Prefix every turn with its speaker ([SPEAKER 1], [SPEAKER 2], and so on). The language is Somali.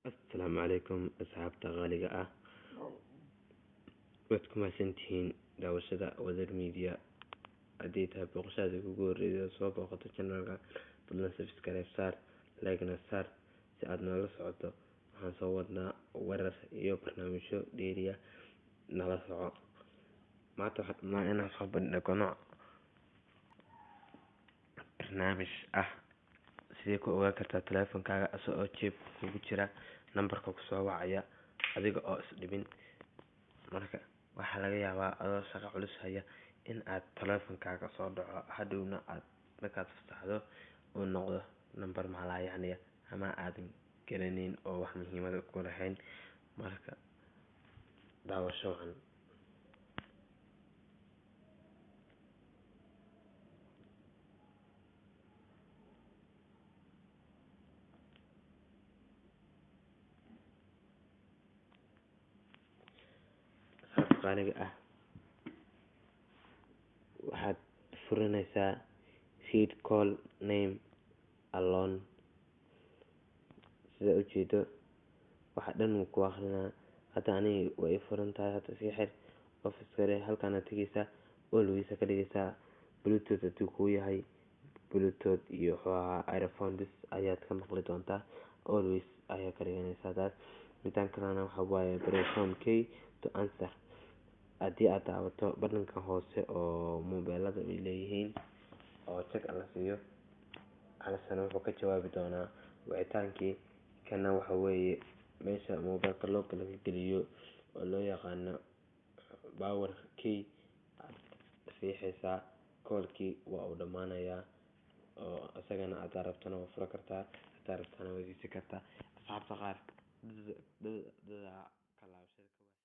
[SPEAKER 1] السلام عليكم أصحابتا غالية wadku mahadsantihiin daawashada wadar media haddii tahay booqashada ugu horreysay soo booqato channelka fadlan subscribe saar like-na saar si aad noola socoto waxaan soo wadnaa warar iyo barnaamijyo dheeriya nala soco maanta waxaan inaan soo bandhigno barnaamij sidee ku ogaan kartaa taleefankaaga asoo jeebka kugu jira nambarka ku soo wacaya adiga oo isdhibin marka waxaa laga yaabaa adoo shaqo culus haya in aad taleefankaaga soo dhaco hadhowna aad markaad fasaxdo uu noqdo nambar malaayacniya ama aadan garaneyn oo wax muhiimada ku lahayn marka daawasho wacan qaaliga waxaad furanaysaa feed call name alone sida ujeedo waxa dhan uu ku akrinaa hadda aniga way furan tahay hadda sii xir office kale halkaana tegaysaa always ka dhigaysaa bluetooth haduu ku yahay bluetooth iyo earphone ayaad ka maqli doontaa always ayaa ka dhiganaysaa taas intaan kalena waxa waaye press key to answer haddii aad daawato badhanka hoose oo muubelada ay leeyihiin oo check la siiyo halasana wuxuu ka jawaabi doonaa wicitaankii kana waxa weeye meesha muubelka loo kala geliyo oo loo yaqaano power key aad riixaysaa callkii waa uu dhamaanayaa oo isagana aad rabtana waa fura kartaa hadaa rabtana waa diisi kartaa asxaabta qaar dada